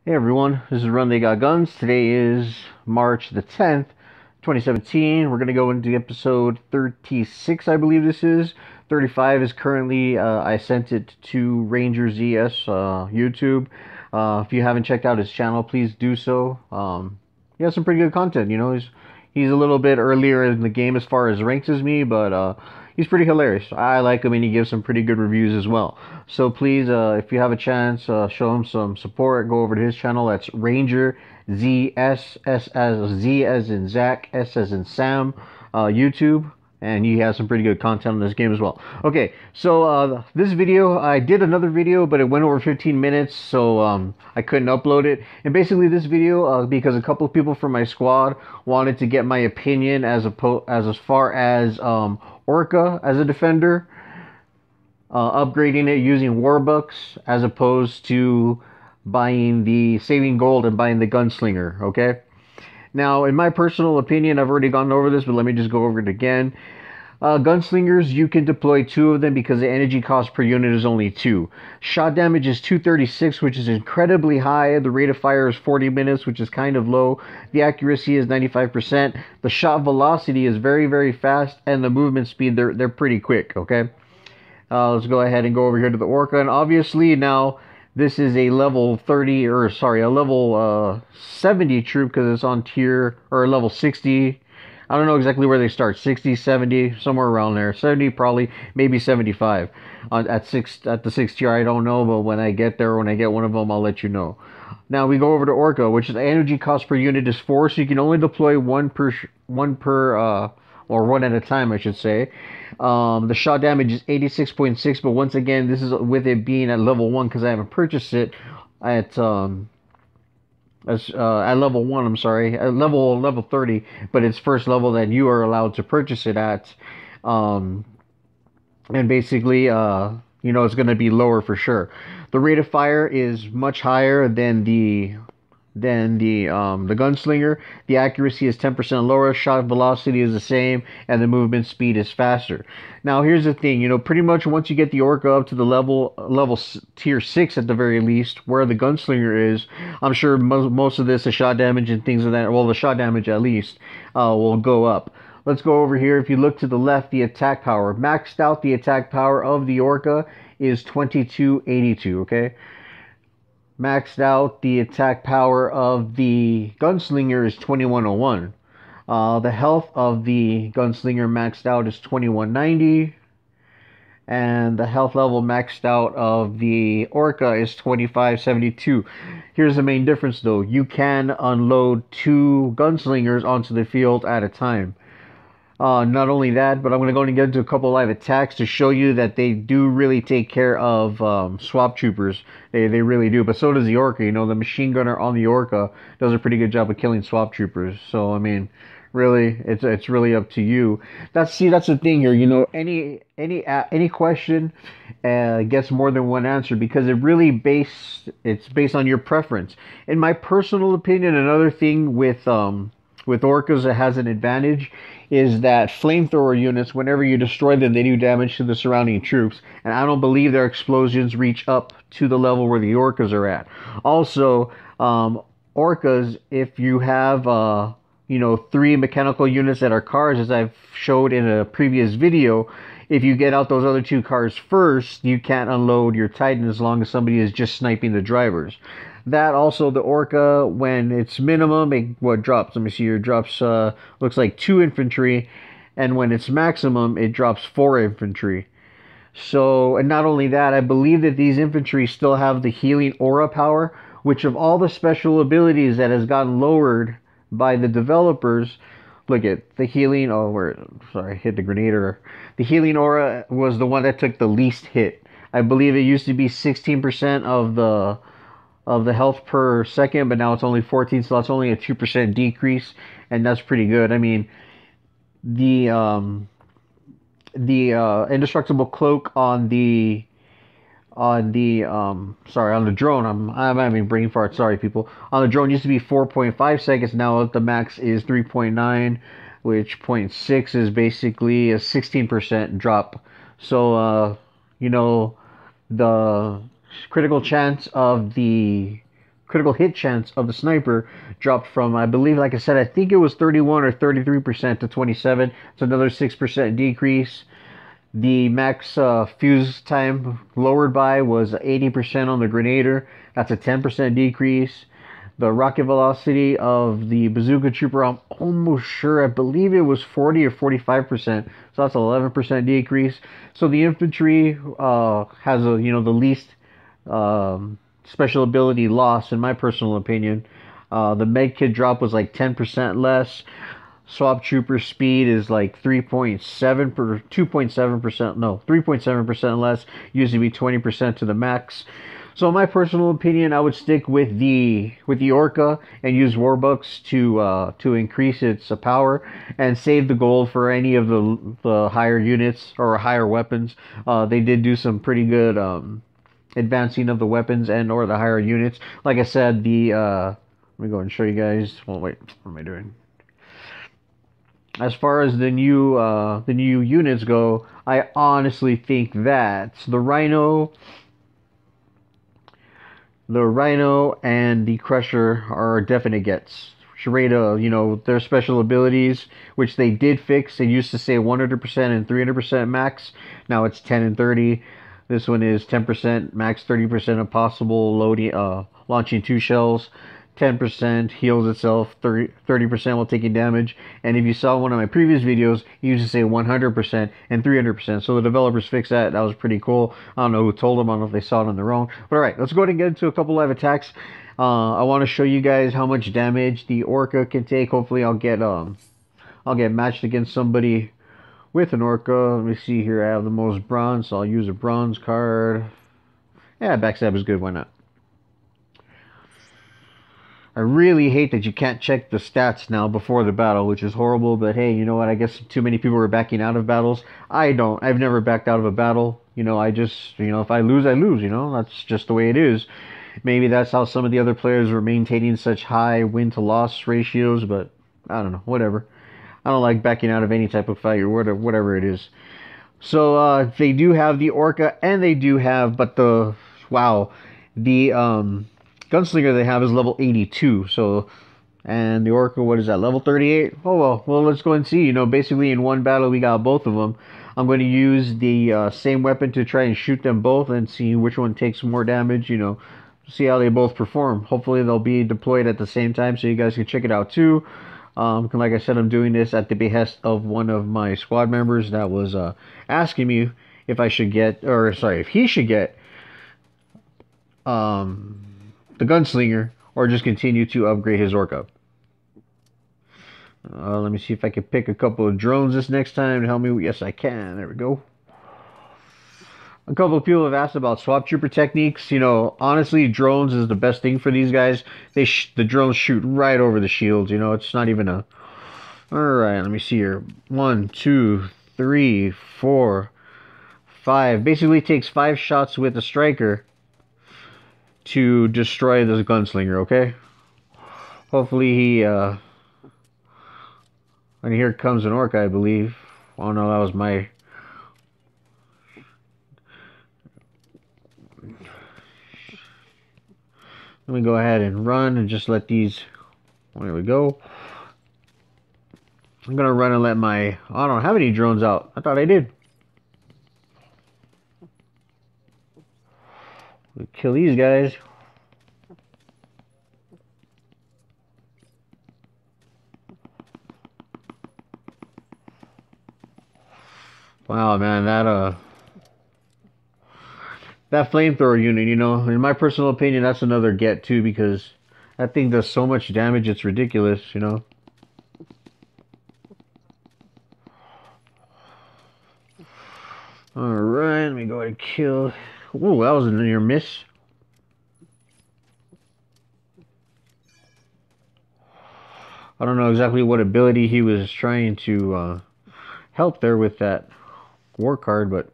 Hey everyone, this is Run They Got Guns. Today is March the 10th, 2017. We're going to go into episode 36, I believe this is. 35 is currently, I sent it to Ranger ZS YouTube. If you haven't checked out his channel, please do so. He has some pretty good content, he's a little bit earlier in the game as far as ranks as me, but he's pretty hilarious. I like him and he gives some pretty good reviews as well. So please, if you have a chance, show him some support. Go over to his channel. That's Ranger ZS, S as Z as in Zach, S as in Sam, YouTube. And he has some pretty good content on this game as well. Okay, so this video, I did another video, but it went over 15 minutes, so I couldn't upload it. And basically this video, because a couple of people from my squad wanted to get my opinion as far as Orca as a defender, upgrading it using Warbucks as opposed to buying the saving gold and buying the gunslinger, okay? Now, in my personal opinion, I've already gone over this, but let me just go over it again. Gunslingers, you can deploy 2 of them because the energy cost per unit is only 2. Shot damage is 236, which is incredibly high. The rate of fire is 40 minutes, which is kind of low. The accuracy is 95%. The shot velocity is very, very fast, and the movement speed, they're pretty quick, okay? Let's go ahead and go over here to the Orca, and obviously now this is a level 30, or sorry, a level 70 troop because it's on tier, or level 60. I don't know exactly where they start, 60, 70, somewhere around there. 70 probably, maybe 75. At the 6th tier, I don't know, but when I get there, when I get one of them, I'll let you know. Now we go over to Orca, which is energy cost per unit is 4, so you can only deploy or one at a time, I should say. The shot damage is 86.6, but once again, this is with it being at level 1 because I haven't purchased it at level 1. I'm sorry, at level 30, but it's first level that you are allowed to purchase it at. And basically, it's going to be lower for sure. The rate of fire is much higher than the gunslinger. The accuracy is 10% lower, shot velocity is the same, and the movement speed is faster. Now here's the thing, pretty much once you get the Orca up to the level tier 6 at the very least, where the gunslinger is, I'm sure most of this, the shot damage and things of that, well, the shot damage at least, will go up. Let's go over here. If you look to the left, the attack power. Maxed out, the attack power of the Orca is 2282, okay? Maxed out, the attack power of the gunslinger is 2101. The health of the gunslinger maxed out is 2190. And the health level maxed out of the Orca is 2572. Here's the main difference though. You can unload 2 gunslingers onto the field at a time. Not only that, but I'm going to go and get into a couple of live attacks to show you that they do really take care of swap troopers. They really do. But so does the Orca. The machine gunner on the Orca does a pretty good job of killing swap troopers. So I mean, really, it's really up to you. That's the thing here. Any question gets more than one answer because it's based on your preference. In my personal opinion, another thing with Orcas that has an advantage is that flamethrower units, whenever you destroy them, they do damage to the surrounding troops. And I don't believe their explosions reach up to the level where the Orcas are at. Also, Orcas, if you have, 3 mechanical units that are cars, as I've showed in a previous video, if you get out those other 2 cars first, you can't unload your Titan as long as somebody is just sniping the drivers. That also, the Orca, when it's minimum, what drops? Let me see here. It drops, looks like 2 infantry, and when it's maximum, it drops 4 infantry. So, and not only that, I believe that these infantry still have the healing aura power, which of all the special abilities that has gotten lowered by the developers, look at the healing. Oh, sorry, hit the grenade. The healing aura was the one that took the least hit. I believe it used to be 16% of the health per second, but now it's only 14, so that's only a 2% decrease, and that's pretty good. I mean, the indestructible cloak on the drone, I'm having brain fart, sorry people. On the drone used to be 4.5 seconds, now the max is 3.9, which 0.6 is basically a 16% drop. So the critical chance of the critical hit chance of the sniper dropped from, I believe, like I said, I think it was 31 or 33% to 27. It's another 6% decrease. The max fuse time lowered by was 80% on the Grenader. That's a 10% decrease. The rocket velocity of the Bazooka Trooper, I'm almost sure, I believe it was 40 or 45%. So that's an 11% decrease. So the infantry has a, the least special ability loss, in my personal opinion. The med kit drop was like 10% less. Swap trooper speed is like 3.7 per 2.7%, no, 3.7% less. Used to be 20% to the max. So in my personal opinion, I would stick with the orca and use warbucks to increase its power and save the gold for any of the higher units or higher weapons. They did do some pretty good advancing of the weapons and or the higher units. Like I said, let me go and show you guys. Well, wait, what am I doing? As far as the new units go, I honestly think that the Rhino and the Crusher are definite gets. Sharada, their special abilities, which they did fix. It used to say 100% and 300% max. Now it's 10 and 30. This one is 10% max, 30% of possible loading, launching 2 shells. 10% heals itself, 30% while taking damage. And if you saw one of my previous videos, it used to say 100% and 300%. So the developers fixed that. That was pretty cool. I don't know who told them. I don't know if they saw it on their own. But alright, let's go ahead and get into a couple live attacks. I want to show you guys how much damage the orca can take. Hopefully I'll get matched against somebody with an orca. Let me see here. I have the most bronze, so I'll use a bronze card. Yeah, backstab is good. Why not? I really hate that you can't check the stats now before the battle, which is horrible, but hey, you know what? I guess too many people are backing out of battles. I don't. I've never backed out of a battle. I just, if I lose, I lose, That's just the way it is. Maybe that's how some of the other players were maintaining such high win-to-loss ratios, but I don't know. Whatever. I don't like backing out of any type of fight or whatever it is. So, they do have the orca, and they do have, but the gunslinger they have is level 82, and the orca, what is that, level 38? Oh well, let's go and see. Basically in one battle we got both of them. I'm going to use the same weapon to try and shoot them both and see which one takes more damage, see how they both perform. Hopefully they'll be deployed at the same time so you guys can check it out too. Like I said, I'm doing this at the behest of one of my squad members that was asking me if he should get the gunslinger or just continue to upgrade his orca. Let me see if I can pick a couple of drones this next time to help me. Yes, I can. There we go. A couple of people have asked about swap trooper techniques. Honestly, drones is the best thing for these guys. The drones shoot right over the shields. It's not even a... Alright, let me see here. 1, 2, 3, 4, 5. Basically takes 5 shots with a striker to destroy this gunslinger, okay? Hopefully he, and here comes an orca, I believe. Oh no, that was my... Let me go ahead and run and just let these... There we go. I'm gonna run and let my... I don't have any drones out. I thought I did. We'll kill these guys. Wow, man, that flamethrower unit, in my personal opinion, that's another get too, because that thing does so much damage, it's ridiculous, Alright, let me go ahead and kill. Ooh, that was a near miss. I don't know exactly what ability he was trying to help there with that war card, but...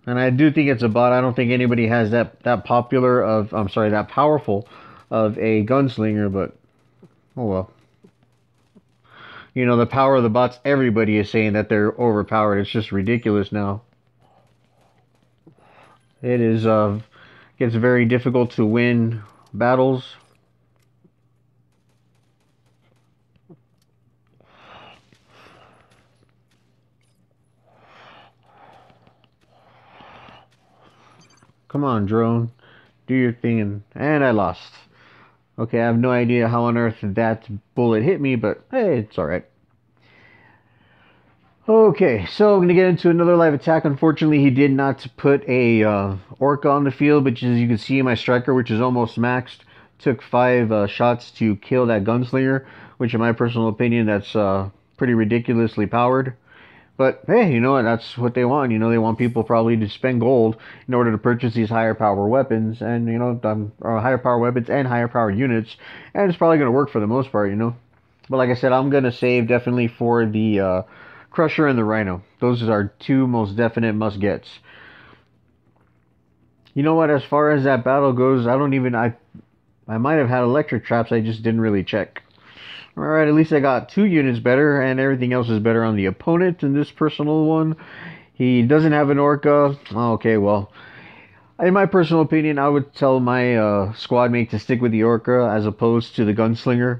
And I do think it's a bot. I don't think anybody has that powerful of a gunslinger, but... Oh well. The power of the bots, everybody is saying that they're overpowered. It's just ridiculous now. It is Gets very difficult to win battles. Come on, drone. Do your thing. And I lost. Okay, I have no idea how on earth that bullet hit me, but hey, it's alright. Okay, so I'm going to get into another live attack. Unfortunately, he did not put a orca on the field, but as you can see, my striker, which is almost maxed, took 5 shots to kill that gunslinger, which in my personal opinion, that's pretty ridiculously powered. But hey, you know what? That's what they want. You know, they want people probably to spend gold in order to purchase these higher power weapons, and you know, higher power weapons and higher power units, and it's probably going to work for the most part, you know. But like I said, I'm going to save definitely for the Crusher and the Rhino. Those are 2 most definite must-gets. You know what? As far as that battle goes, I might have had electric traps. I just didn't really check. Alright, at least I got 2 units better, and everything else is better on the opponent in this personal one. He doesn't have an orca. Okay, well, in my personal opinion, I would tell my squad mate to stick with the orca as opposed to the gunslinger.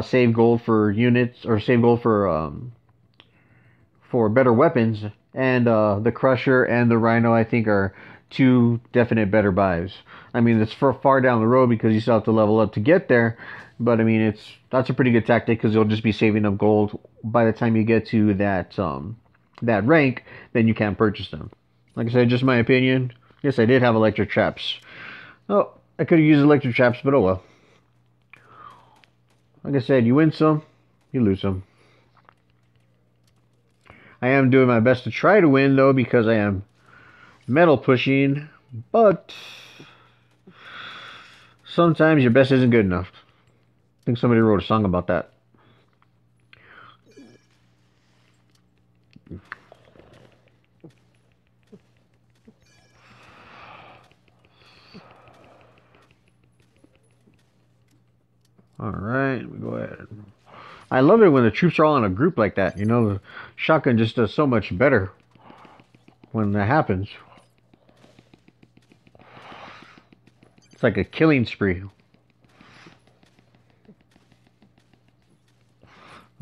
Save gold for units, or save gold for better weapons, and the Crusher and the Rhino I think are 2 definite better buys. I mean, it's far down the road because you still have to level up to get there, but I mean, that's a pretty good tactic because you'll just be saving up gold by the time you get to that rank. Then you can't purchase them. Like I said, just my opinion. Yes, I did have electric traps. Oh, I could have used electric traps, but oh well. Like I said, you win some, you lose some. I am doing my best to try to win, though, because I am metal pushing, but sometimes your best isn't good enough. I think somebody wrote a song about that. Alright, we go ahead. I love it when the troops are all in a group like that. You know, the shotgun just does so much better when that happens. It's like a killing spree.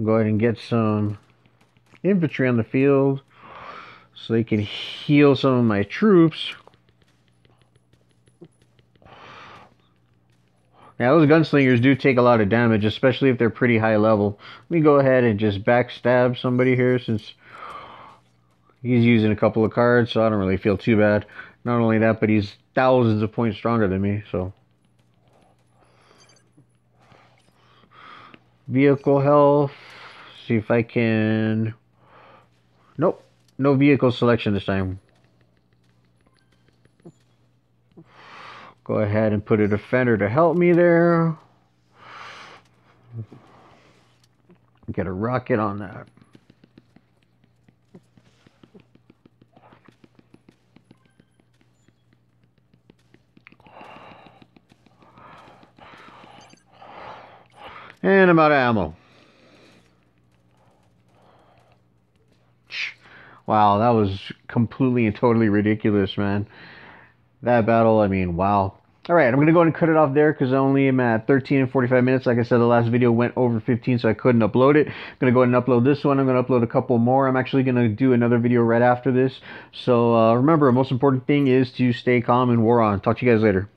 Go ahead and get some infantry on the field so they can heal some of my troops. Now, those gunslingers do take a lot of damage, especially if they're pretty high level. Let me go ahead and just backstab somebody here since he's using a couple of cards, so I don't really feel too bad. Not only that, but he's thousands of points stronger than me, so. Vehicle health. See if I can... Nope. No vehicle selection this time. Go ahead and put a defender to help me there. Get a rocket on that. And I'm out of ammo. Wow, that was completely and totally ridiculous, man. That battle, I mean, wow. Alright, I'm going to go ahead and cut it off there because I only am at 13 and 45 minutes. Like I said, the last video went over 15, so I couldn't upload it. I'm going to go ahead and upload this one. I'm going to upload a couple more. I'm actually going to do another video right after this. So remember, the most important thing is to stay calm and war on. Talk to you guys later.